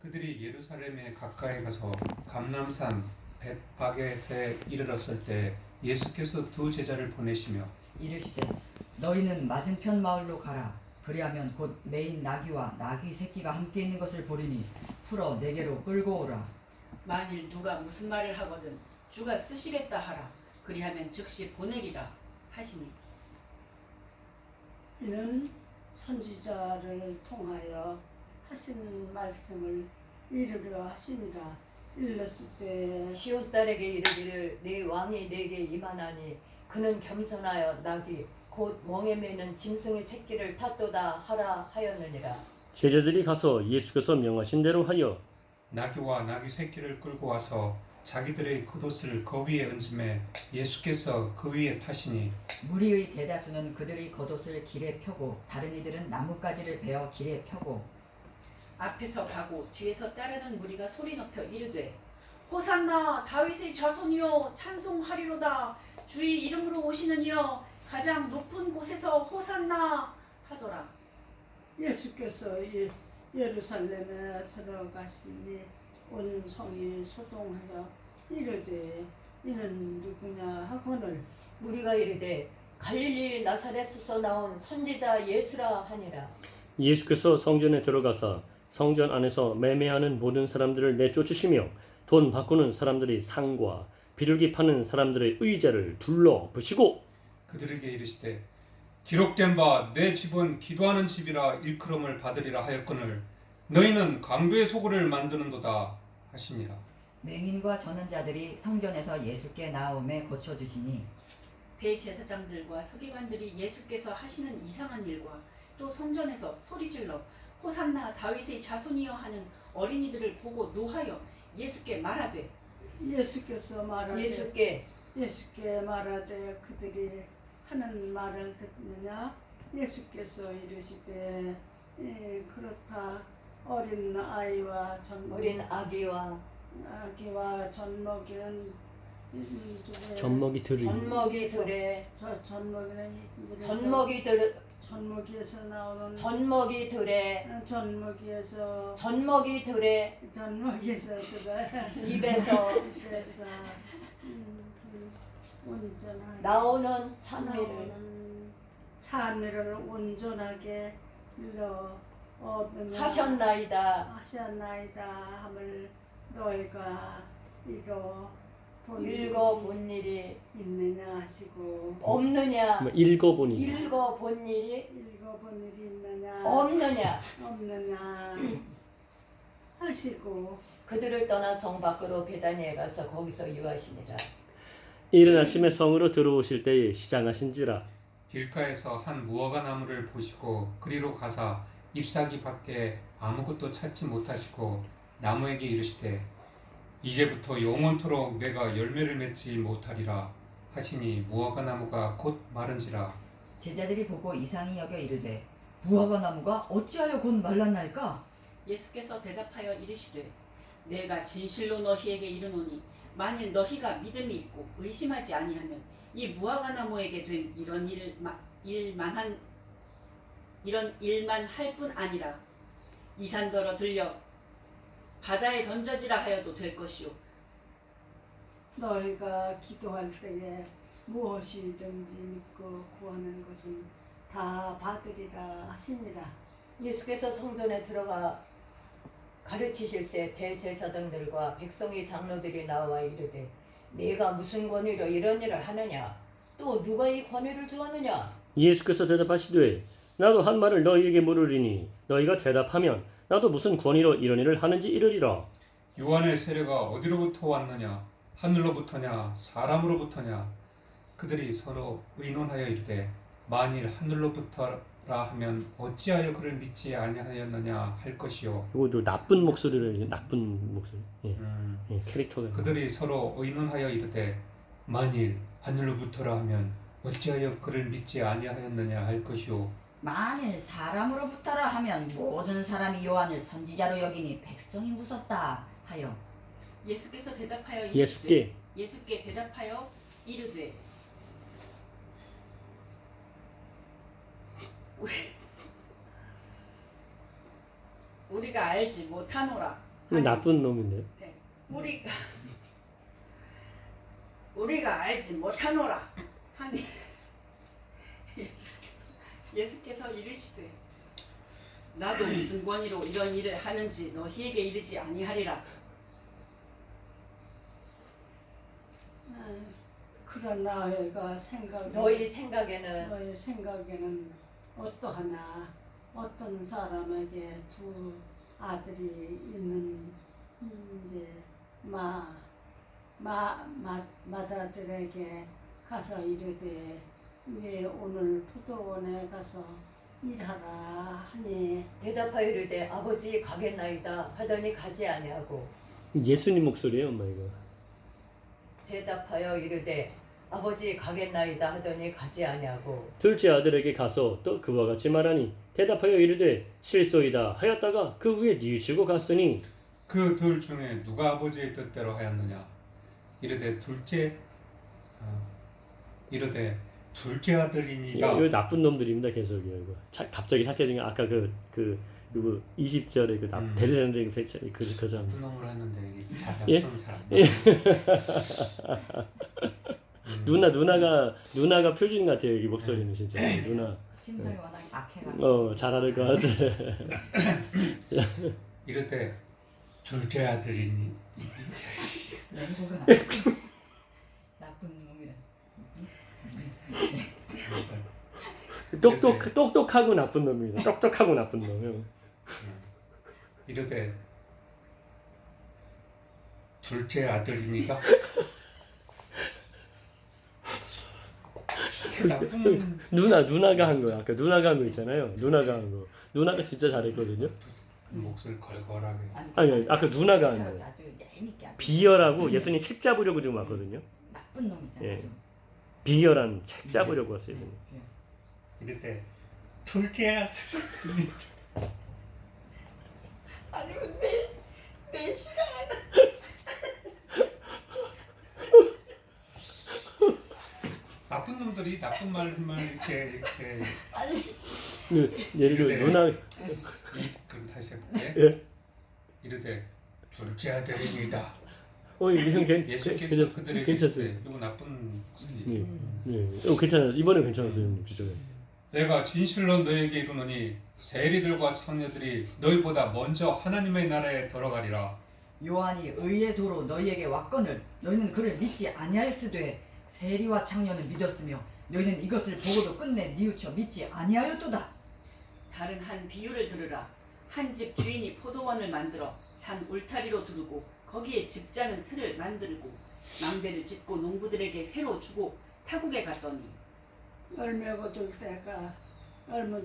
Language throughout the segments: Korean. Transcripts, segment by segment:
그들이 예루살렘에 가까이 가서 감람산 벳바겟에 이르렀을 때 예수께서 두 제자를 보내시며 이르시되 너희는 맞은편 마을로 가라. 그리하면 곧 메인 나귀와 나귀 새끼가 함께 있는 것을 보리니 풀어 내게로 끌고 오라. 만일 누가 무슨 말을 하거든 주가 쓰시겠다 하라. 그리하면 즉시 보내리라 하시니 이는 선지자를 통하여 하신 말씀을 이루려 하심이라. 일렀을 때 시온 딸에게 이르기를 네 왕이 내게 임하나니 그는 겸손하여 나귀 곧 멍에 매는 짐승의 새끼를 탔도다 하라 하였느니라. 제자들이 가서 예수께서 명하신 대로 하여 나귀와 나귀 새끼를 끌고 와서 자기들의 겉옷을 그 위에 얹음에 예수께서 그 위에 타시니 무리의 대다수는 그들의 겉옷을 길에 펴고 다른 이들은 나뭇가지를 베어 길에 펴고 앞에서 가고 뒤에서 따르는 무리가 소리 높여 이르되 호산나 다윗의 자손이여 찬송하리로다. 주의 이름으로 오시는 이여 가장 높은 곳에서 호산나 하더라. 예수께서 예루살렘에 들어가시니 온 성이 소동하여 이르되 이는 누구냐 하거늘 무리가 이르되 갈릴리 나사렛에서 나온 선지자 예수라 하니라. 예수께서 성전에 들어가사 성전 안에서 매매하는 모든 사람들을 내쫓으시며 돈 바꾸는 사람들의 상과 비둘기 파는 사람들의 의자를 둘러 부시고 그들에게 이르시되 기록된 바 내 집은 기도하는 집이라 일컬음을 받으리라 하였거늘 너희는 강도의 소굴을 만드는도다 하시니라. 맹인과 전원자들이 성전에서 예수께 나옴에 고쳐주시니 대제사장들과 서기관들이 예수께서 하시는 이상한 일과 또 성전에서 소리질러 호산나 다윗의 자손이여 하는 어린이들을 보고 노하여 예수께 말하되 예수께서 말하되 예수께 말하되 그들이 하는 말을 듣느냐. 예수께서 이르시되 그렇다. 어린 아기와 젖먹이는 젖먹이 들이 젖먹이에서 나오는 입에서 온전하게 나오는 찬미를 온전하게 일러 얻으며 하셨나이다. 함을 너희가 읽어본 일이 있느냐 하시고 없느냐. 읽어보니 읽어본 일이 읽어본 일이 있느냐 없느냐. 하시고 그들을 떠나 성 밖으로 베다니에 가서 거기서 유하시니라. 이른 아침에 성으로 들어오실 때에 시장하신지라 길가에서 한 무화과 나무를 보시고 그리로 가사 잎사귀 밖에 아무것도 찾지 못하시고 나무에게 이르시되 이제부터 영원토록 내가 열매를 맺지 못하리라 하시니 무화과 나무가 곧 마른지라. 제자들이 보고 이상히 여겨 이르되 무화과 나무가 어찌하여 곧 말랐나이까? 예수께서 대답하여 이르시되 내가 진실로 너희에게 이르노니 만일 너희가 믿음이 있고 의심하지 아니하면 이 무화과 나무에게 된 이런 일만 할 뿐 아니라 이 산더러 들려 바다에 던져지라 하여도 될 것이요 너희가 기도할 때에 무엇이든지 믿고 구하는 것은 다 받으리라 하시니라. 예수께서 성전에 들어가 가르치실새 대제사장들과 백성의 장로들이 나와 이르되 네가 무슨 권위로 이런 일을 하느냐. 또 누가 이 권위를 주었느냐. 예수께서 대답하시되 나도 한 말을 너희에게 물으리니 너희가 대답하면 나도 무슨 권위로 이런 일을 하는지 이르리라. 요한의 세례가 어디로부터 왔느냐 하늘로부터냐 사람으로부터냐. 그들이 서로 의논하여 이르되 만일 하늘로부터라 하면 어찌하여 그를 믿지 아니하였느냐 할 것이요. 이것도 나쁜 목소리를 나쁜 목소리. 캐릭터가. 그들이 서로 의논하여 이르되 만일 하늘로부터라 하면 어찌하여 그를 믿지 아니하였느냐 할 것이요. 만일 사람으로부터라 하면 모든 사람이 요한을 선지자로 여기니 백성이 무섭다 하여 예수께서 대답하여 예수께 대답하여 이르되 우리가 알지 못하노라. 이거 나쁜 놈인데. 우리가 알지 못하노라 하니 예수께서 이르시되 나도 무슨 권위로 이런 일을 하는지 너희에게 이르지 아니하리라. 그러나 내가 생각에 너희 생각에는 너의 생각에는 어떠하나 어떤 사람에게 두 아들이 있는 마다들에게 가서 이르되 네 오늘 포도원에 가서 일하라 하니 대답하여 이르되 아버지 가겠나이다 하더니 가지 아니하고 예수님 목소리예요, 엄마 이거. 대답하여 이르되 아버지 가겠나이다 하더니 가지 아니하고 둘째 아들에게 가서 또 그와 같이 말하니 대답하여 이르되 실소이다 하였다가 그 후에 뉘우치고 갔으니 그 둘 중에 누가 아버지의 뜻대로 하였느냐? 이르되 둘째 아들이니라. 이거 나쁜 놈들입니다 계속이요 이거. 갑자기 착해진 게 아까 그 20절에 그 대제사장적인 그 사람. 나쁜 놈으로 했는데 이게 예? 잘안 누나가 표준 같아요 여기 목소리는 진짜. 누나 심성이 워낙 악해가지고. 잘할 것 같아. 이르되 둘째 아들이니. 맹고가 나쁜 놈이래. 똑똑하고 나쁜 놈입니다. 똑똑하고 나쁜 놈이요. 이르되 둘째 아들이니까. 나쁜 누나가 한 거야. 아까 누나가 한 거 있잖아요. 누나가 한 거. 누나가 진짜 잘했거든요. 목소리 걸걸하게. 아니 아까 누나가 한 아주 거. 얄밉게 아주 비열하고 예수님 책 잡으려고 지금 왔거든요. 나쁜 놈이잖아. 예. 아주. 비열한 책 잡으려고 왔어요 예수님. 이르되 둘째 아들. 아니 근데 내 싫어. 나쁜 놈들이 나쁜 말만 이렇게 예를 들어 누나 그럼 다시 해볼게. 예. 이르되 둘째 아들입니다. 이거 형 예수께서 그들에게 괜찮았어요. 이르시되 이거 나쁜 소리. 괜찮아요. 이번에 괜찮았어요 형님 진짜. 내가 진실로 너에게 이르노니 세리들과 창녀들이 너희보다 먼저 하나님의 나라에 들어가리라. 요한이 의의 도로 너희에게 왔거늘 너희는 그를 믿지 아니하였으되 세리와 창녀는 믿었으며 너희는 이것을 보고도 끝내 뉘우쳐 믿지 아니하였도다. 다른 한 비유를 들으라. 한 집 주인이 포도원을 만들어 산 울타리로 두르고 거기에 집 자는 틀을 만들고 망대를 짓고 농부들에게 새로 주고 타국에 갔더니 열매 거둘 때가 얼마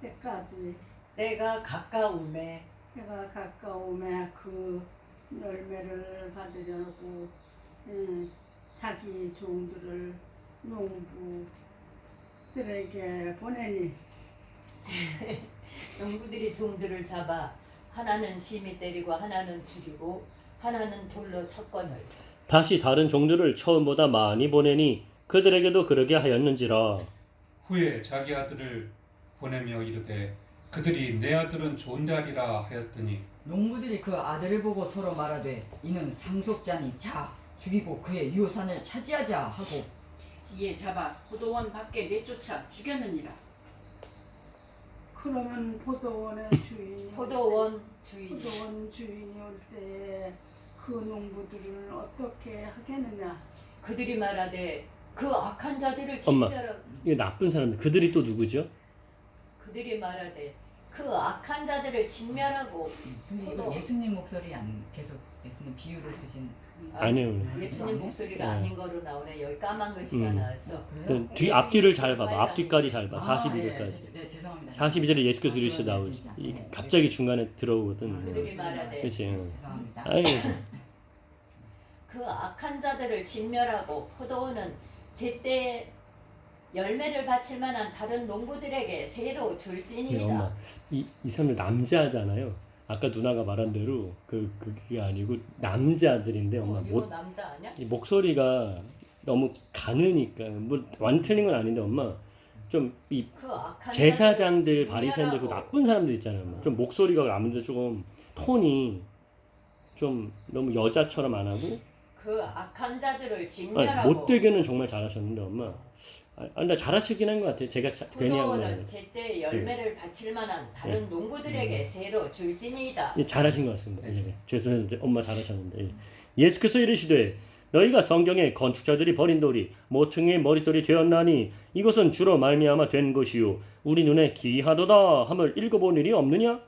때까지 때가 가까움에 내가 가까움에 그 열매를 받으려고 자기 종들을 농부들에게 보내니 농부들이 종들을 잡아 하나는 심히 때리고 하나는 죽이고 하나는 돌로 쳤거늘 다시 다른 종들을 처음보다 많이 보내니 그들에게도 그러게 하였는지라. 후에 자기 아들을 보내며 이르되 그들이 내 아들은 존대하리라 하였더니 농부들이 그 아들을 보고 서로 말하되 이는 상속자니 자 죽이고 그의 유산을 차지하자 하고 이에 잡아 포도원 밖에 내쫓아 죽였느니라. 그러면 포도원의 주인이 포도원 주인 포도원 주인이 올 때 그 농부들을 어떻게 하겠느냐? 그들이 말하되 그 악한 자들을 엄마. 진멸하고 이게 나쁜 사람들. 그들이 또 누구죠? 그들이 말하되 그 악한 자들을 진멸하고 근데 이거 예수님 목소리 안 계속 예수님 비유를 드신 아니에요. 예수님 목소리가 네. 아닌 거로 나오네. 여기 까만 글씨가 나왔어. 그래요? 뒤 앞뒤를 잘 봐봐. 앞뒤까지 잘 봐. 아, 42절까지. 네, 죄송합니다. 42절에 예수께서 이르시 네, 나오지. 진짜. 이 네. 갑자기 중간에 들어오거든. 그들이 말하되 그치. 죄송합니다. 아유, 그 악한 자들을 진멸하고 포도원은 제때 열매를 바칠 만한 다른 농부들에게 새로 이 줄지니이다. 엄마, 이 사람들 남자잖아요. 아까 누나가 말한 대로 그게 아니고 남자들인데 엄마 이거 남자 아니야? 이 목소리가 너무 가느니까 뭐 완전 틀린 건 아닌데 엄마 좀 이 그 악한 제사장들, 자들을 바리새인들 그 진멸하고 나쁜 사람들 있잖아요. 좀 목소리가 아무래도 조금 톤이 좀 너무 여자처럼 안 하고 그 악한 자들을 아니, 진멸하고 못되게는 정말 잘하셨는데 엄마. 근데 잘하시긴 한 것 같아요. 제가 괜히 한 부도는 거예요. 제때 열매를 바칠 만한 다른 농부들에게 새로 줄지니이다. 예, 잘하신 것 같습니다. 예, 죄송해요. 이제 엄마 잘하셨는데. 예. 예수께서 이르시되 너희가 성경에 건축자들이 버린 돌이 모퉁이의 머릿돌이 되었나니 이것은 주로 말미암아 된 것이요 우리 눈에 기이하도다 함을 읽어본 일이 없느냐?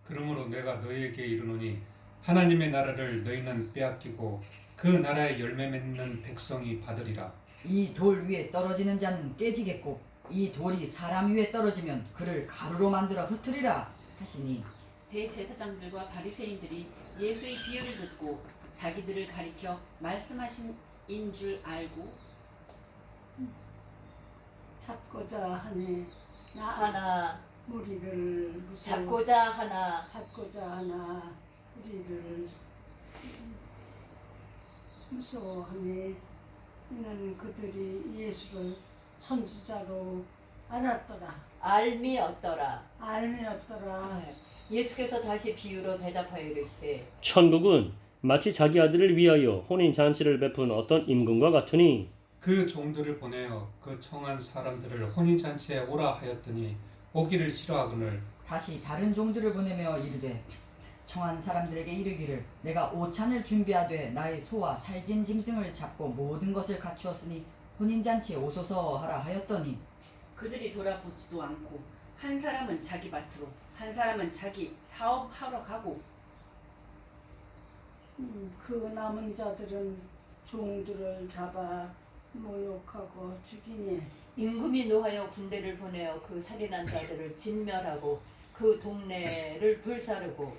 그러므로 내가 너희에게 이르노니 하나님의 나라를 너희는 빼앗기고 그 나라의 열매 맺는 백성이 받으리라. 이 돌 위에 떨어지는 자는 깨지겠고 이 돌이 사람 위에 떨어지면 그를 가루로 만들어 흩으리라 하시니 대제사장들과 바리새인들이 예수의 비유를 듣고 자기들을 가리켜 말씀하신 인 줄 알고 찾고자 하니 나 하나 우리를 잡고자 하나 찾고자 하나 우리를 무서워하니 이는 그들이 예수를 선지자로 알았더라 알미었더라. 알미였더라. 예수께서 다시 비유로 대답하여 이르시되 천국은 마치 자기 아들을 위하여 혼인 잔치를 베푼 어떤 임금과 같으니 그 종들을 보내어 그 청한 사람들을 혼인잔치에 오라 하였더니 오기를 싫어하거늘 다시 다른 종들을 보내며 이르되 청한 사람들에게 이르기를 내가 오찬을 준비하되 나의 소와 살진 짐승을 잡고 모든 것을 갖추었으니 혼인잔치에 오소서 하라 하였더니 그들이 돌아보지도 않고 한 사람은 자기 밭으로 한 사람은 자기 사업하러 가고 그 남은 자들은 종들을 잡아 모욕하고 죽이니 임금이 노하여 군대를 보내어 그 살인한 자들을 진멸하고 그 동네를 불사르고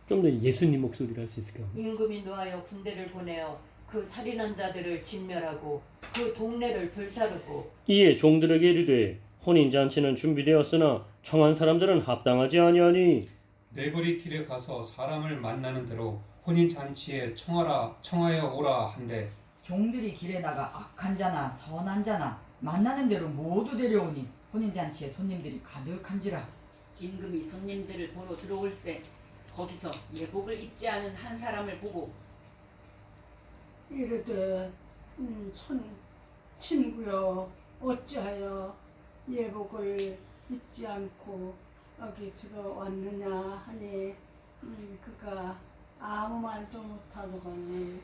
좀 더 예수님 목소리를 할 수 있을까요? 임금이 노하여 군대를 보내어 그 살인한 자들을 진멸하고 그 동네를 불사르고 이에 종들에게 이르되 혼인 잔치는 준비되었으나 청한 사람들은 합당하지 아니하니 내거리 길에 가서 사람을 만나는 대로 혼인잔치에 청하여 오라 한데 종들이 길에 나가 악한 자나 선한 자나 만나는 대로 모두 데려오니 혼인잔치에 손님들이 가득한지라. 임금이 손님들을 보러 들어올세 거기서 예복을 입지 않은 한 사람을 보고 이르되 친구여 어찌하여 예복을 입지 않고 여기 들어왔느냐 하니 그가 아무 말도 못하거늘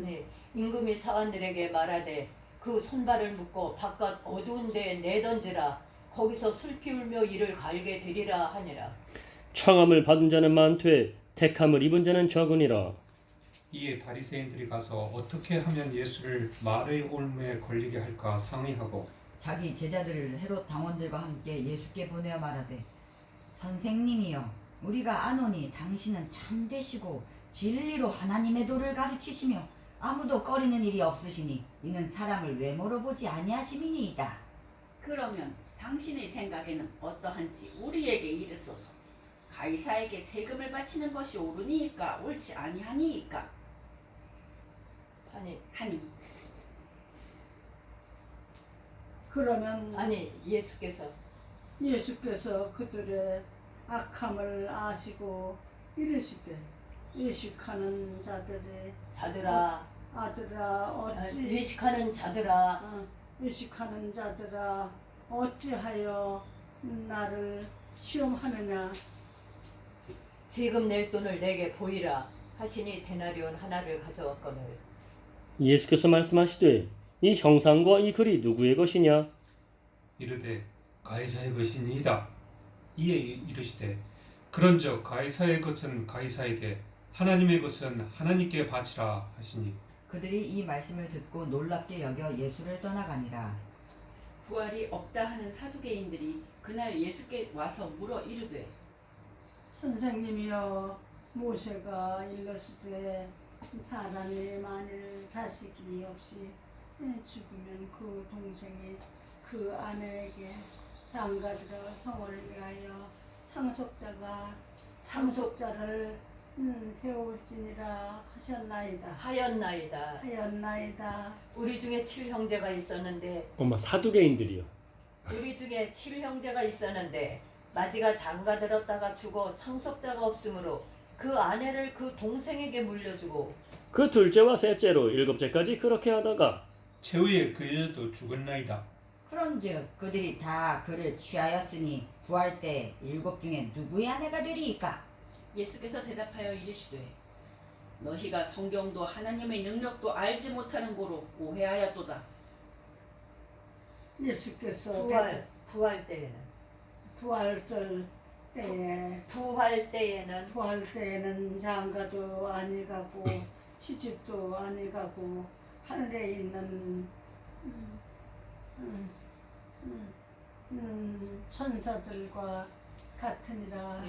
네, 임금이 사관들에게 말하되 그 손발을 묶고 바깥 어두운 데에 내던지라 거기서 슬피 울며 이를 갈게 되리라 하니라. 청함을 받은 자는 많되 택함을 입은 자는 적으니라. 이에 바리새인들이 가서 어떻게 하면 예수를 말의 올무에 걸리게 할까 상의하고 자기 제자들을 헤롯 당원들과 함께 예수께 보내어 말하되 선생님이여 우리가 아노니 당신은 참되시고 진리로 하나님의 도를 가르치시며 아무도 꺼리는 일이 없으시니 이는 사람을 외모로 보지 아니하심이니이다. 그러면 당신의 생각에는 어떠한지 우리에게 이르소서. 가이사에게 세금을 바치는 것이 옳으니이까 옳지 아니하니이까 하니 그러면 아니 예수께서 그들의 악함을 아시고 이르시되 외식하는 자들의 자들아 아들아 어찌 외식하는 자들아 외식하는 자들아 어찌하여 나를 시험하느냐 세금 낼 돈을 내게 보이라 하시니 데나리온 하나를 가져왔거늘 예수께서 말씀하시되 이 형상과 이 글이 누구의 것이냐? 이르되 가이사의 것이니이다. 이에 이르시되 그런즉 가이사의 것은 가이사에게 하나님의 것은 하나님께 바치라 하시니 그들이 이 말씀을 듣고 놀랍게 여겨 예수를 떠나가니라. 부활이 없다 하는 사두개인들이 그날 예수께 와서 물어 이르되 선생님이여 모세가 일렀으되 사람이 만일 자식이 없이 죽으면 그 동생이 그 아내에게 장가들어 형을 위하여 상속자가 상속자를 세울지니라 하셨나이다. 하였나이다. 우리 중에 7형제가 있었는데 엄마 사두개인들이요. 마지가 장가 들었다가 죽어 상속자가 없으므로 그 아내를 그 동생에게 물려주고 그 둘째와 셋째로 일곱째까지 그렇게 하다가 최후에 그 여자도 죽었나이다. 그런즉 그들이 다 그를 취하였으니 구할 때 7 중에 누구의 아내가 되리이까? 예수께서 대답하여 이르시되 너희가 성경도 하나님의 능력도 알지 못하는 고로 오해하였도다. 예수께서 부활 때에는 부활절 때에 부활 때에는 장가도 아니 가고 시집도 아니 가고 하늘에 있는 천사들과 같으니라.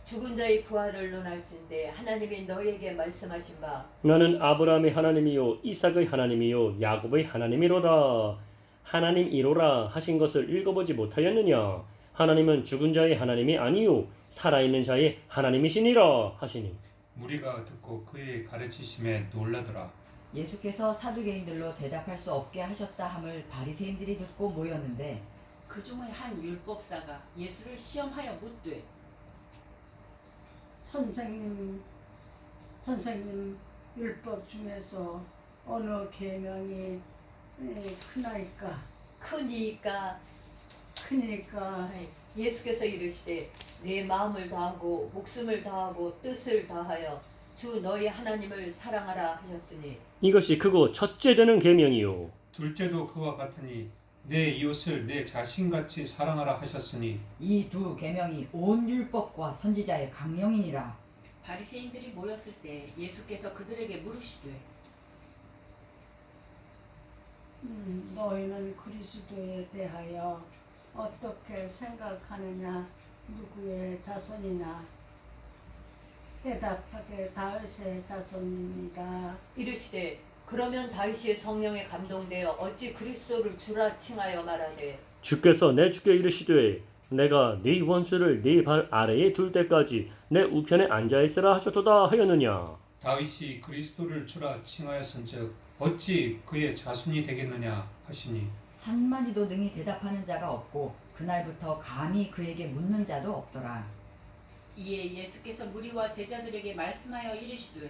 죽은 자의 부활을 논할진대 하나님이 너희에게 말씀하신 바 나는 아브라함의 하나님이요 이삭의 하나님이요 야곱의 하나님이로다. 하나님이로라 하신 것을 읽어보지 못하였느냐? 하나님은 죽은 자의 하나님이 아니요 살아있는 자의 하나님이시니라 하시니. 무리가 듣고 그의 가르치심에 놀라더라. 예수께서 사두개인들로 대답할 수 없게 하셨다 함을 바리새인들이 듣고 모였는데 그 중에 한 율법사가 예수를 시험하여 묻되 선생님 율법 중에서 어느 계명이 크니까 예수께서 이르시되 내 마음을 다하고 목숨을 다하고 뜻을 다하여 주 너희 하나님을 사랑하라 하셨으니 이것이 크고 첫째 되는 계명이요. 둘째도 그와 같으니 내 이웃을 내 자신같이 사랑하라 하셨으니 이 2 계명이 온 율법과 선지자의 강령이니라. 바리새인들이 모였을 때 예수께서 그들에게 물으시되 너희는 그리스도에 대하여 어떻게 생각하느냐? 누구의 자손이냐? 대답하되 다윗의 자손입니다. 이르시되 그러면 다윗이 성령에 감동되어 어찌 그리스도를 주라 칭하여 말하되 주께서 내 주께 이르시되 내가 네 원수를 네 발 아래에 둘 때까지 내 우편에 앉아 있으라 하셨도다 하였느냐? 다윗이 그리스도를 주라 칭하였은즉 어찌 그의 자손이 되겠느냐 하시니 한마디도 능히 대답하는 자가 없고 그날부터 감히 그에게 묻는 자도 없더라. 이에 예수께서 무리와 제자들에게 말씀하여 이르시되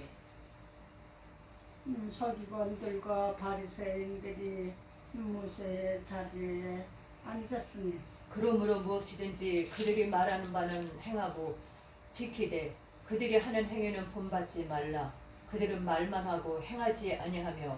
서기관들과 바리새인들이 모세의 자리에 앉았으니 그러므로 무엇이든지 그들이 말하는 바는 행하고 지키되 그들이 하는 행위는 본받지 말라. 그들은 말만 하고 행하지 아니하며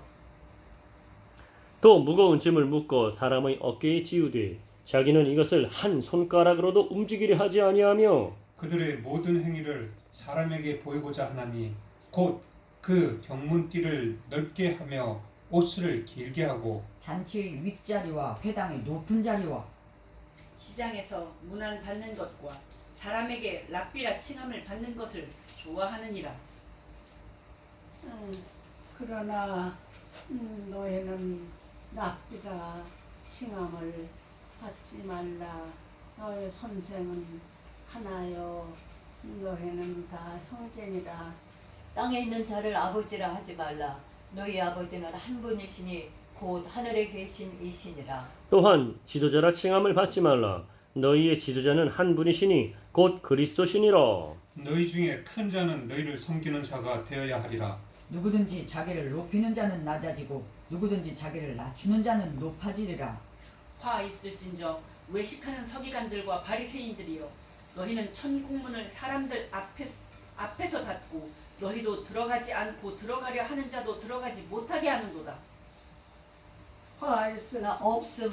또 무거운 짐을 묶어 사람의 어깨에 지우되 자기는 이것을 한 손가락으로도 움직이려 하지 아니하며 그들의 모든 행위를 사람에게 보이고자 하나니 곧 그 경문띠를 넓게 하며 옷을 길게 하고 잔치의 윗자리와 회당의 높은 자리와 시장에서 문안 받는 것과 사람에게 랍비라 칭함을 받는 것을 좋아하느니라. 그러나 너희는 랍비라 칭함을 받지 말라. 너희 선생은 하나요 너희는 다 형제니라. 땅에 있는 자를 아버지라 하지 말라. 너희 아버지는 한 분이시니 곧 하늘에 계신 이시니라. 또한 지도자라 칭함을 받지 말라. 너희의 지도자는 한 분이시니 곧 그리스도시니라. 너희 중에 큰 자는 너희를 섬기는 자가 되어야 하리라. 누구든지 자기를 높이는 자는 낮아지고 누구든지 자기를 낮추는 자는 높아지리라. 화 있을진저 외식하는 서기관들과 바리새인들이여 너희는 천국문을 사람들 앞에서 닫고 너희도 들어가지 않고 들어가려 하는 자도 들어가지 못하게 하는도다. 나 없음.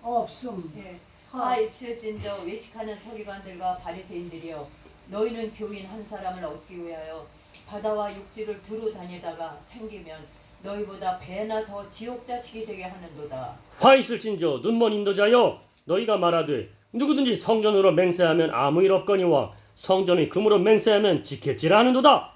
없음. 화 있을진저 외식하는 서기관들과 바리새인들이여 너희는 교인 한 사람을 얻기 위하여 바다와 육지를 두루 다니다가 생기면 너희보다 배나 더 지옥 자식이 되게 하는도다. 화 있을진저 눈먼 인도자여 너희가 말하되 누구든지 성전으로 맹세하면 아무 일 없거니와 성전의 금으로 맹세하면 지켰지라 하는도다.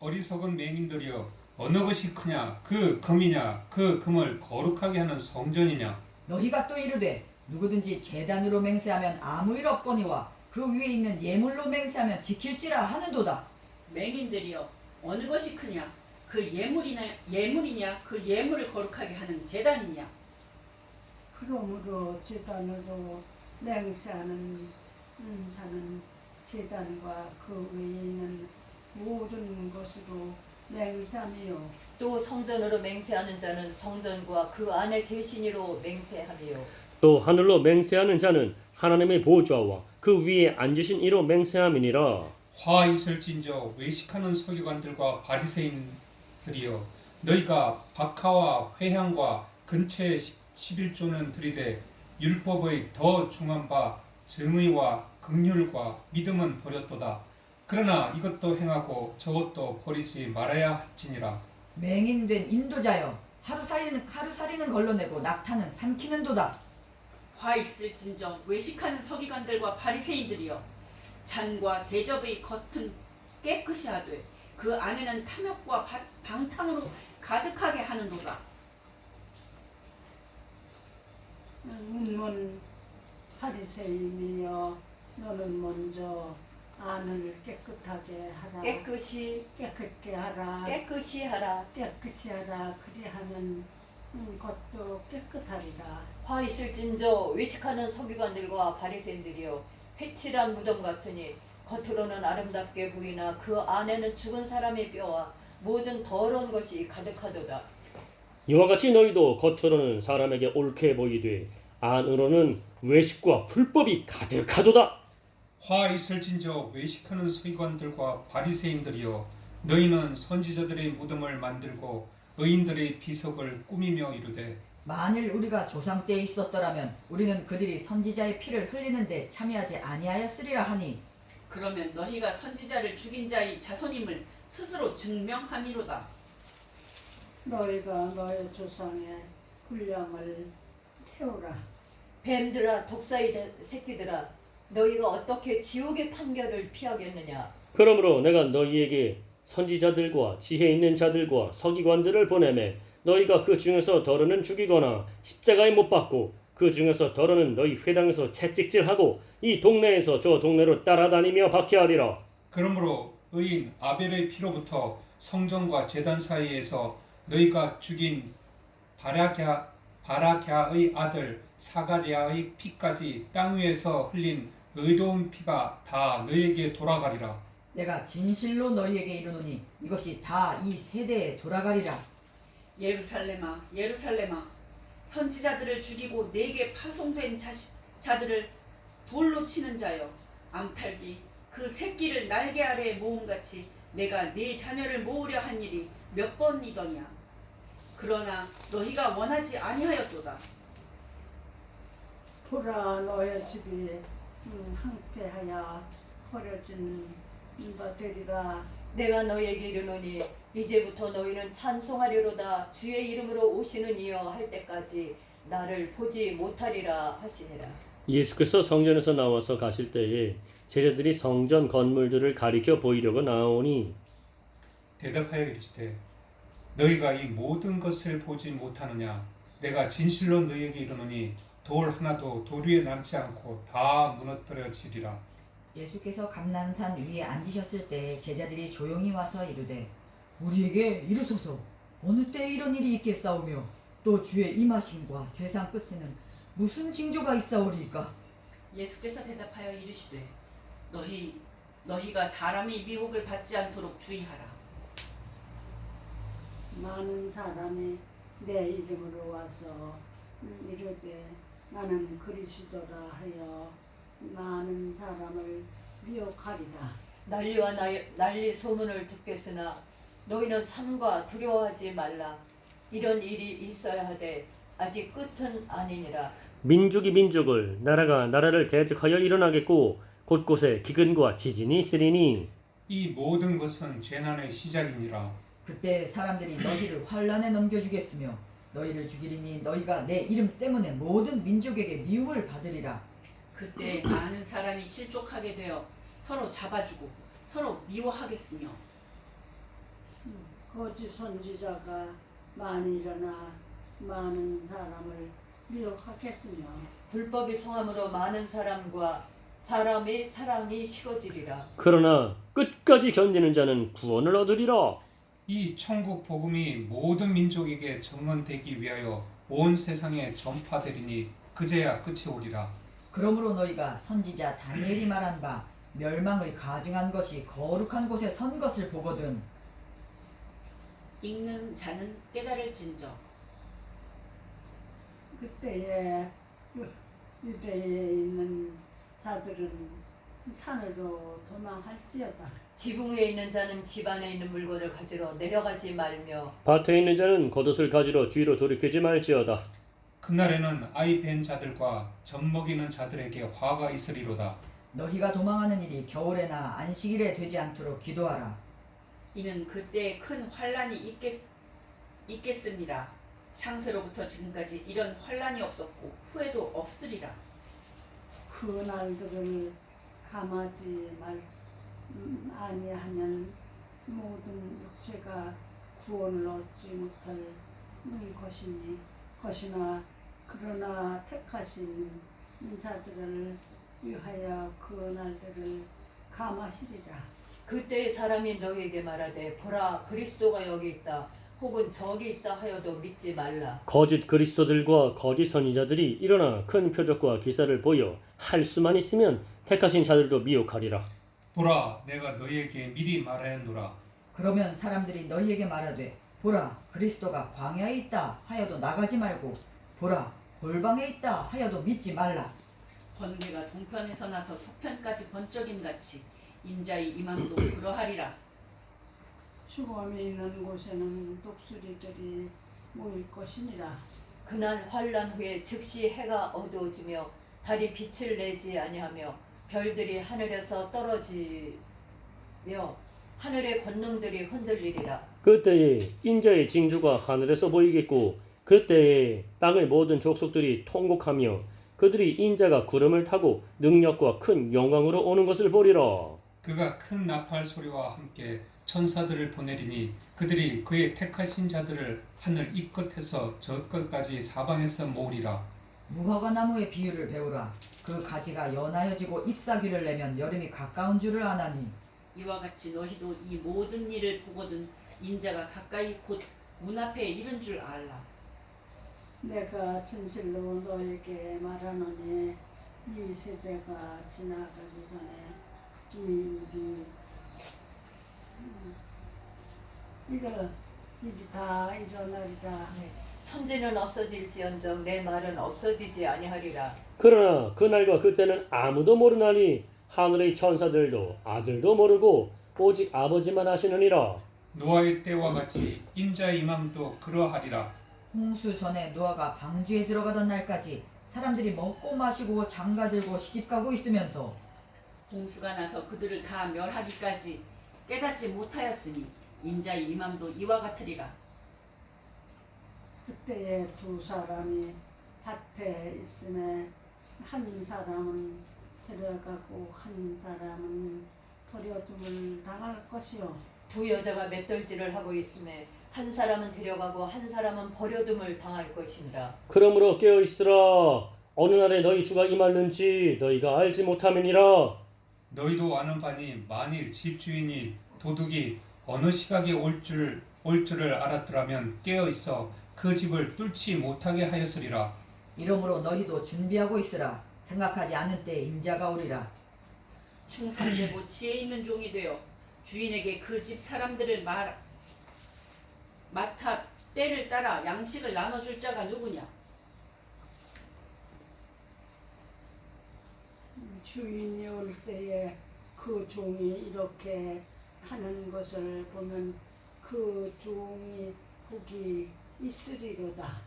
어리석은 맹인들이여 어느 것이 크냐 그 금이냐 그 금을 거룩하게 하는 성전이냐. 너희가 또 이르되 누구든지 제단으로 맹세하면 아무 일 없거니와 그 위에 있는 예물로 맹세하면 지킬지라 하는도다. 맹인들이여 어느 것이 크냐? 그 예물이냐? 그 예물을 거룩하게 하는 제단이냐? 그러므로 제단으로 맹세하는 자는 제단과 그 위에 있는 모든 것으로 맹세하며 또 성전으로 맹세하는 자는 성전과 그 안에 계시니로 맹세하며 또 하늘로 맹세하는 자는 하나님의 보좌와 그 위에 앉으신 이로 맹세함이니라. 화 있을진저 외식하는 서기관들과 바리새인들이여 너희가 박하와 회향과 근처에 11조는 들이되 율법의 더 중한 바 정의와 긍휼과 믿음은 버렸도다. 그러나 이것도 행하고 저것도 버리지 말아야 할지니라. 맹인된 인도자여 하루살이는 걸러내고 낙타는 삼키는도다. 화 있을진저 외식하는 서기관들과 바리새인들이여 잔과 대접의 겉은 깨끗이 하되 그 안에는 탐욕과 방탕으로 가득하게 하는도다. 문문 파리새인이여 너는 먼저 안을 깨끗하게 하라. 깨끗게 하라. 깨끗이 하라. 깨끗이 하라. 그리하면 겉도 깨끗하리라. 화 있을진저 외식하는 서기관들과 바리새인들이여 회칠한 무덤 같으니 겉으로는 아름답게 보이나 그 안에는 죽은 사람의 뼈와 모든 더러운 것이 가득하도다. 이와 같이 너희도 겉으로는 사람에게 옳게 보이되 안으로는 외식과 불법이 가득하도다. 화 있을진저 외식하는 서기관들과 바리새인들이여 너희는 선지자들의 무덤을 만들고 의인들의 비석을 꾸미며 이르되 만일 우리가 조상 때에 있었더라면 우리는 그들이 선지자의 피를 흘리는데 참여하지 아니하였으리라 하니 그러면 너희가 선지자를 죽인 자의 자손임을 스스로 증명함이로다. 너희가 너희 조상의 분량을 태우라. 뱀들아 독사의 새끼들아 너희가 어떻게 지옥의 판결을 피하겠느냐. 그러므로 내가 너희에게 선지자들과 지혜 있는 자들과 서기관들을 보내매 너희가 그 중에서 더러는 죽이거나 십자가에 못 박고 그 중에서 더러는 너희 회당에서 채찍질하고 이 동네에서 저 동네로 따라다니며 박해하리라. 그러므로 의인 아벨의 피로부터 성전과 제단 사이에서 너희가 죽인 바라갸의 아들 사가랴의 피까지 땅 위에서 흘린 의로운 피가 다 너희에게 돌아가리라. 내가 진실로 너희에게 이르노니 이것이 다 이 세대에 돌아가리라. 예루살렘아 예루살렘아 선지자들을 죽이고 내게 파송된 자들을 돌로 치는 자여 암탈기 그 새끼를 날개 아래에 모음같이 내가 네 자녀를 모으려 한 일이 몇 번이더냐. 그러나 너희가 원하지 아니하였도다. 보라 너의 집이 황폐하여 버려진 바 되리라. 내가 너희에게 이르노니 이제부터 너희는 찬송하리로다. 주의 이름으로 오시는 이여 할 때까지 나를 보지 못하리라 하시니라. 예수께서 성전에서 나와서 가실 때에 제자들이 성전 건물들을 가리켜 보이려고 나오니 대답하여 이르시되 너희가 이 모든 것을 보지 못하느냐. 내가 진실로 너희에게 이르노니 돌 하나도 돌 위에 남지 않고 다 무너뜨려지리라. 예수께서 감난산 위에 앉으셨을 때 제자들이 조용히 와서 이르되 우리에게 이르소서 어느 때에 이런 일이 있겠사오며 또 주의 임하심과 세상 끝에는 무슨 징조가 있사오리이까. 예수께서 대답하여 이르시되 너희가 사람의 미혹을 받지 않도록 주의하라. 많은 사람이 내 이름으로 와서 이르되 나는 그리스도라 하여 많은 사람을 미혹하리라. 난리와 난리 소문을 듣겠으나 너희는 삼가 두려워하지 말라. 이런 일이 있어야 하되 아직 끝은 아니니라. 민족이 민족을 나라가 나라를 대적하여 일어나겠고 곳곳에 기근과 지진이 있으리니 이 모든 것은 재난의 시작이니라. 그때 사람들이 너희를 환란에 넘겨주겠으며 너희를 죽이리니 너희가 내 이름 때문에 모든 민족에게 미움을 받으리라. 그때 많은 사람이 실족하게 되어 서로 잡아주고 서로 미워하겠으며 거짓 선지자가 많이 일어나 많은 사람을 미혹하겠으며 불법이 성함으로 많은 사람과 사람의 사랑이 식어지리라. 그러나 끝까지 견디는 자는 구원을 얻으리라. 이 천국 복음이 모든 민족에게 증언되기 위하여 온 세상에 전파되리니 그제야 끝이 오리라. 그러므로 너희가 선지자 다니엘이 말한 바 멸망의 가증한 것이 거룩한 곳에 선 것을 보거든. 읽는 자는 깨달을진저. 그때에 유대에 있는 자들은 산으로 도망할지어다. 지붕 위에 있는 자는 집 안에 있는 물건을 가지러 내려가지 말며 밭에 있는 자는 겉옷을 가지러 뒤로 돌이키지 말지어다. 그날에는 아이 된 자들과 젖먹이는 자들에게 화가 있으리로다. 너희가 도망하는 일이 겨울에나 안식일에 되지 않도록 기도하라. 이는 그때 큰 환란이 있겠습니다. 창세로부터 지금까지 이런 환란이 없었고 후에도 없으리라. 그 날들을 감하지 아니하면 모든 육체가 구원을 얻지 못할 것이나 그러나 택하신 자들을 위하여 그 날들을 감하시리라. 그때 사람이 너희에게 말하되 보라 그리스도가 여기 있다 혹은 저기 있다 하여도 믿지 말라. 거짓 그리스도들과 거짓 선지자들이 일어나 큰 표적과 기사를 보여 할 수만 있으면 택하신 자들도 미혹하리라. 보라, 내가 너희에게 미리 말하였노라. 그러면 사람들이 너희에게 말하되 보라 그리스도가 광야에 있다 하여도 나가지 말고 보라 골방에 있다 하여도 믿지 말라. 번개가 동편에서 나서 서편까지 번쩍임같이 인자의 임함도 그러하리라. 죽음이 있는 곳에는 독수리들이 모일 것이니라. 그날 환란 후에 즉시 해가 어두워지며 달이 빛을 내지 아니하며 별들이 하늘에서 떨어지며 하늘의 권능들이 흔들리리라. 그때에 인자의 징조가 하늘에서 보이겠고 그때에 땅의 모든 족속들이 통곡하며 그들이 인자가 구름을 타고 능력과 큰 영광으로 오는 것을 보리라. 그가 큰 나팔 소리와 함께 천사들을 보내리니 그들이 그의 택하신 자들을 하늘 이 끝에서 저 끝까지 사방에서 모으리라. 무화과 나무의 비유를 배우라. 그 가지가 연하여지고 잎사귀를 내면 여름이 가까운 줄을 아나니 이와 같이 너희도 이 모든 일을 보거든 인자가 가까이 곧 문 앞에 이른 줄 알라. 내가 진실로 너에게 말하노니 이 세대가 지나가기 전에 이 일이 다 일어나리라. 천지는 없어질지언정 내 말은 없어지지 아니하리라. 그러나 그날과 그때는 아무도 모르나니 하늘의 천사들도 아들도 모르고 오직 아버지만 아시느니라. 노아의 때와 같이 인자의 임함도 그러하리라. 홍수 전에 노아가 방주에 들어가던 날까지 사람들이 먹고 마시고 장가들고 시집가고 있으면서 홍수가 나서 그들을 다 멸하기까지 깨닫지 못하였으니 인자의 임함도 이와 같으리라. 그때에 두 사람이 밭에 있음에 한 사람은 데려가고 한 사람은 버려둠을 당할 것이요. 두 여자가 맷돌질을 하고 있음에 한 사람은 데려가고 한 사람은 버려둠을 당할 것이니라. 그러므로 깨어있으라. 어느 날에 너희 주가 임하는지 너희가 알지 못함이니라. 너희도 아는 바니 만일 집주인이 도둑이 어느 시각에 올 줄을 알았더라면 깨어 있어 그 집을 뚫지 못하게 하였으리라. 이러므로 너희도 준비하고 있으라. 생각하지 않은 때에 인자가 오리라. 충성되고 지혜 있는 종이 되어 주인에게 그 집 사람들을 맡아 때를 따라 양식을 나눠줄 자가 누구냐? 주인이 올 때에 그 종이 이렇게 하는 것을 보면 그 종이 복이 있으리로다.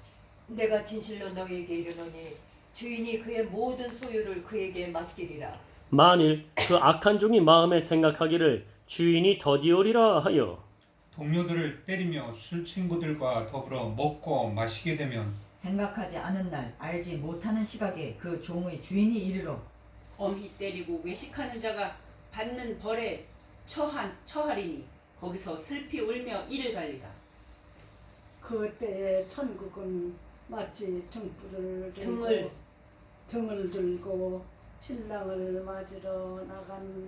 내가 진실로 너희에게 이르노니 주인이 그의 모든 소유를 그에게 맡기리라. 만일 그 악한 종이 마음에 생각하기를 주인이 더디오리라 하여 동료들을 때리며 술 친구들과 더불어 먹고 마시게 되면 생각하지 않은 날 알지 못하는 시각에 그 종의 주인이 이르러 엄히 때리고 외식하는 자가 받는 벌에 처하리니 거기서 슬피 울며 이를 갈리라. 그때에 천국은 마치 등을 들고 신랑을 맞으러 나간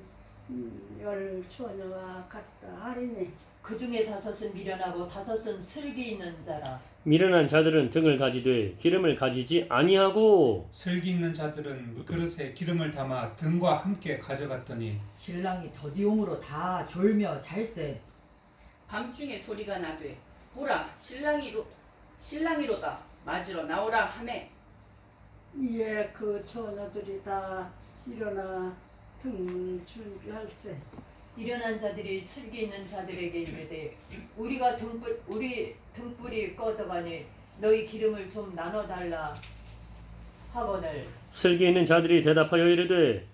열 처녀와 같다 하리니 그 중에 5은 미련하고 5은 슬기 있는 자라. 미련한 자들은 등을 가지되 기름을 가지지 아니하고 슬기 있는 자들은 그릇에 기름을 담아 등과 함께 가져갔더니 신랑이 더디움으로 다 졸며 잘세. 밤중에 소리가 나되 보라 신랑이로다 맞으러 나오라 하매 이에 그 처녀들이 다 일어나 등을 준비할세. 미련한 자들이 슬기 있는 자들에게 이르되 우리 등불이 꺼져가니 너희 기름을 좀 나눠달라 하거늘 슬기 있는 자들이 대답하여 이르되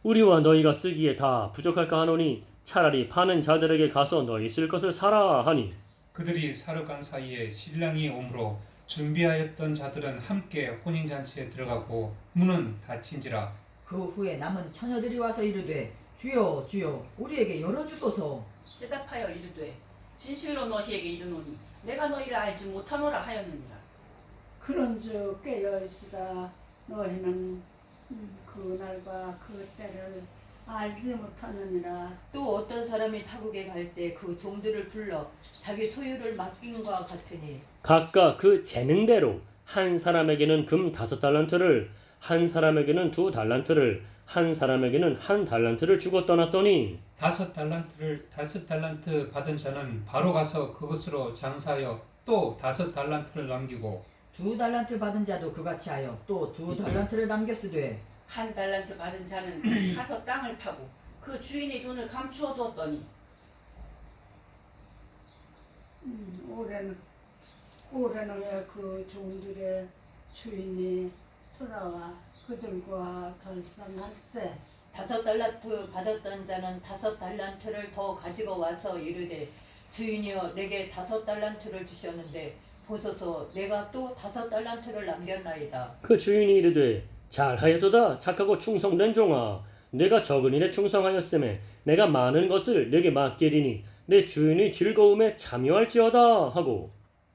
우리와 너희가 쓰기에 다 부족할까 하노니 차라리 파는 자들에게 가서 너희 쓸 것을 사라 하니 그들이 사러 간 사이에 신랑이 오므로 준비하였던 자들은 함께 혼인잔치에 들어가고 문은 닫힌지라. 그 후에 남은 처녀들이 와서 이르되 주여 주여 우리에게 열어주소서. 대답하여 이르되 진실로 너희에게 이르노니 내가 너희를 알지 못하노라 하였느니라. 그런즉 깨어있으라. 너희는 그날과 그 때를 알지 못하느니라. 또 어떤 사람이 타국에 갈 때 그 종들을 불러 자기 소유를 맡김과 같으니 각각 그 재능대로 한 사람에게는 금 5달란트를 한 사람에게는 2달란트를 한 사람에게는 1달란트를 주고 떠났더니 5달란트 받은 자는 바로 가서 그것으로 장사하여 또 5달란트를 남기고 2달란트 받은 자도 그같이 하여 또 2달란트를 남겼으되 1달란트 받은 자는 가서 땅을 파고 그 주인의 돈을 감추어 두었더니 올해는 그 종들의 주인이 돌아와 그들과 결산할세. 5달란트 받았던 자는 5달란트를 더 가지고 와서 이르되 주인이여 내게 5달란트를 주셨는데 보소서 내가 또 5달란트를 남겼나이다. 그 주인이 이르되 잘하였도다 착하고 충성된 종아 내가 적은 일에 충성하였음에 내가 많은 것을 내게 맡기리니 내 주인의 즐거움에 참여할지어다 하고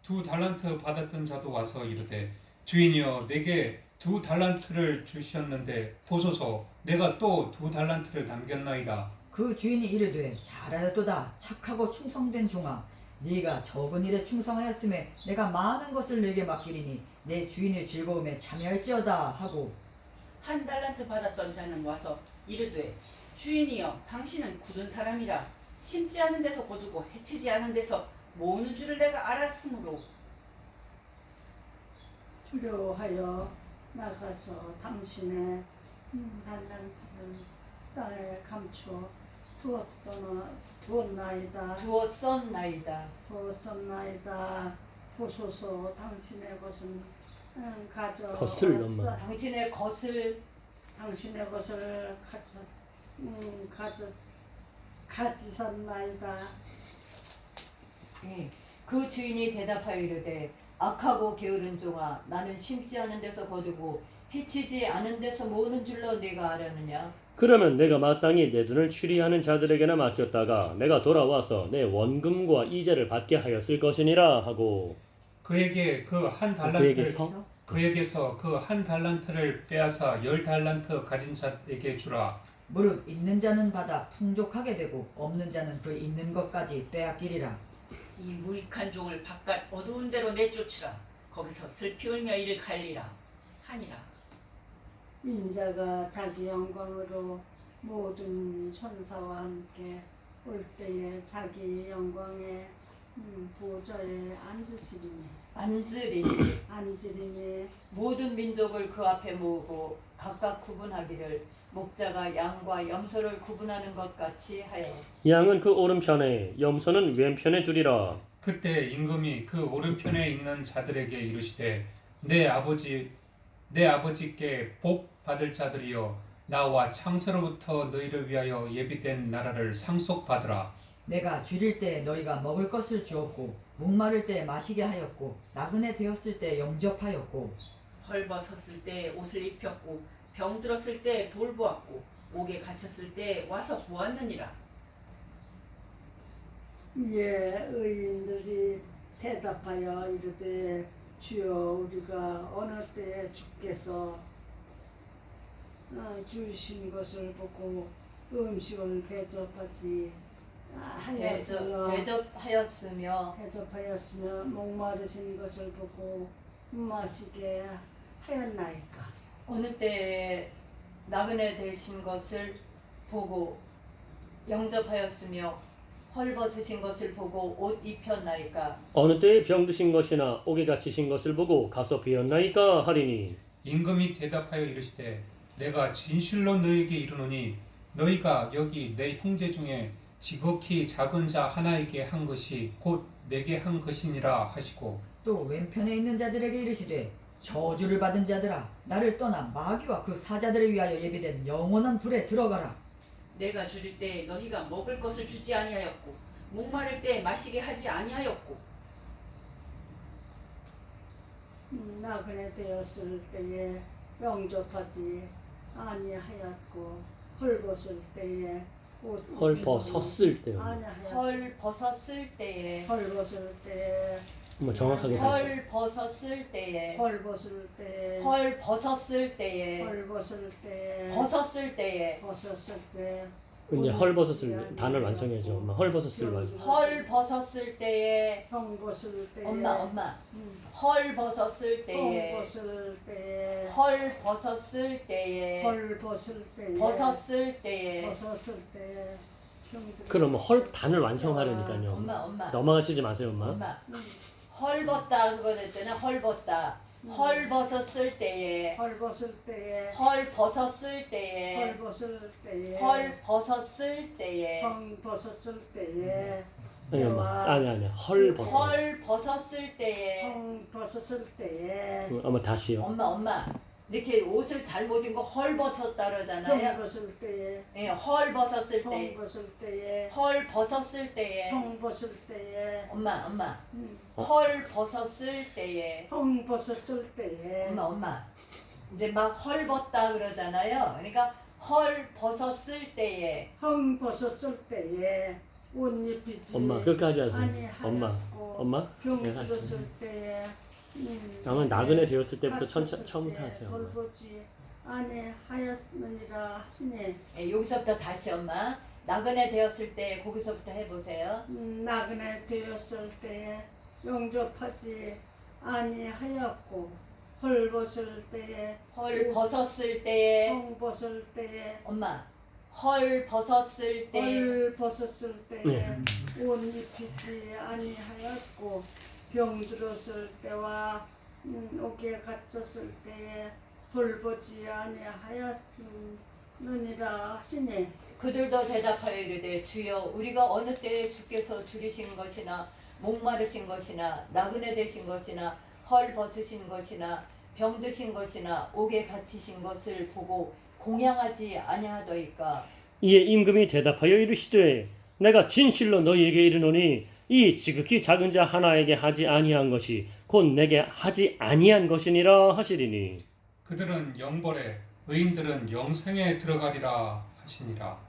2달란트 받았던 자도 와서 이르되 주인이여 내게 2달란트를 주셨는데 보소서 내가 또 2달란트를 남겼나이다. 그 주인이 이르되 잘하였도다 착하고 충성된 종아 네가 적은 일에 충성하였음에 내가 많은 것을 내게 맡기리니 내 주인의 즐거움에 참여할지어다 하고 1달란트 받았던 자는 와서 이르되 주인이여 당신은 굳은 사람이라 심지 않은 데서 거두고 해치지 않은 데서 모으는 줄을 내가 알았으므로 두려워하여 나가서 당신의 달란트를 땅에 감추어 두었나이다. 보소서 당신의 것은 것을 넘어 당신의 것을 가지셨나이다. 그 주인이 대답하여 이르되 악하고 게으른 종아 나는 심지 않은 데서 거두고 해치지 않은 데서 모으는 줄로 네가 아려느냐. 그러면 내가 마땅히 내 돈을 취리하는 자들에게나 맡겼다가 내가 돌아와서 내 원금과 이자를 받게 하였을 것이니라 하고 그에게서 그 1달란트를 빼앗아 10달란트 가진 자에게 주라. 무릇 있는 자는 받아 풍족하게 되고 없는 자는 그 있는 것까지 빼앗기리라. 이 무익한 종을 바깥 어두운 데로 내쫓으라. 거기서 슬피 울며 이를 갈리라 하니라. 인자가 자기 영광으로 모든 천사와 함께 올 때에 자기 영광의 보좌에 앉으리니 모든 민족을 그 앞에 모으고 각각 구분하기를 목자가 양과 염소를 구분하는 것 같이 하여 양은 그 오른편에 염소는 왼편에 두리라. 그때 임금이 그 오른편에 있는 자들에게 이르시되 내 아버지께 복 받을 자들이여 나와 창세로부터 너희를 위하여 예비된 나라를 상속받으라. 내가 줄일 때 너희가 먹을 것을 주었고 목마를 때 마시게 하였고 나그네 되었을 때 영접하였고 벌벗었을 때 옷을 입혔고 병 들었을 때 돌보았고 옥에 갇혔을 때 와서 보았느니라. 이에 의인들이 대답하여 이르되 주여 우리가 어느 때에 주께서 주신 것을 보고 음식을 대접하지 하였으며 대접하였으며 목마르신 것을 보고 마시게 하였나이까. 어느 때에 나그네 되신 것을 보고 영접하였으며 헐벗으신 것을 보고 옷 입혔나이까. 어느 때에 병드신 것이나 옥에 갇히신 것을 보고 가서 비었나이까 하리니 임금이 대답하여 이르시되 내가 진실로 너희에게 이르노니 너희가 여기 내 형제 중에 지극히 작은 자 하나에게 한 것이 곧 내게 한 것이니라 하시고 또 왼편에 있는 자들에게 이르시되 저주를 받은 자들아 나를 떠나 마귀와 그 사자들을 위하여 예비된 영원한 불에 들어가라. 내가 줄일 때 너희가 먹을 것을 주지 아니하였고 목마를 때 마시게 하지 아니하였고 나그네 되었을 때에 영접하지 아니하였고 헐벗을 때에 옷 헐벗었을 때요. 아니하였고 헐벗었을 때에 헐벗을 때에 뭐 정확하게 다시 헐벗었을 때에 헐벗을 때에 헐벗었을 때에 헐벗을 때에 벗었을 때에 벗었을 때 이제 헐벗었을 단어를 완성해야죠. 엄마 헐벗었을 완성. 헐벗었을 때에 형벗을 때에 엄마 헐벗었을 때에 형벗을 때에 헐벗었을 때에 헐벗을 때에 벗었을 때에 벗었을 때에 형들이 그럼 헐 단을 완성하려니까요. 엄마 넘어가시지 마세요, 엄마. 헐벗다 그거 됐잖아. 헐벗다 헐벗었을 때에 헐벗을 때에 헐벗었을 때에 헐벗을 때에 헐벗었을 때에 형벗었을 때에 아니 엄마. 아니 헐벗어. 헐벗었을 때에 형벗었을 때에 엄마 다시요. 엄마 이렇게 옷을 잘못 입은 거 헐벗었다 그러잖아요. 형벗을 때에 예, 헐벗었을 때 형벗을 때에 헐벗었을 때에 형벗을 때에 엄마 음, 헐벗었을 때에 형벗었을 때에 엄마 이제 막 헐벗다 그러잖아요. 그러니까 헐벗었을 때에 형벗었을 때에 옷 입히지 엄마 끝까지 하세요. 아니하였고 엄마. 병 네, 하세요. 들었을 때에 아마 나그네 되었을 때부터 처음부터 하세요. 엄마. 돌보지 아니하였느니라 하시니 예, 여기서부터 다시 엄마 나그네 되었을 때 거기서부터 해보세요. 나그네 되었을 때에 영접하지 아니하였고 헐벗을 때에 헐벗었을 때에 형벗을 때에 엄마 헐벗었을 때 헐벗었을 때에 네. 옷 입히지 아니하였고 병 들었을 때와 옥에 갇혔을 때에 돌보지 아니하였느니라 하시니 그들도 대답하여 이르되 주여 우리가 어느 때에 주께서 줄이신 것이나 목마르신 것이나 나그네 되신 것이나 헐 벗으신 것이나 병드신 것이나 옥에 갇히신 것을 보고 공양하지 아니하더이까. 이에 임금이 대답하여 이르시되 내가 진실로 너희에게 이르노니 이 지극히 작은 자 하나에게 하지 아니한 것이 곧 내게 하지 아니한 것이니라 하시리니 그들은 영벌에 의인들은 영생에 들어가리라 하시니라.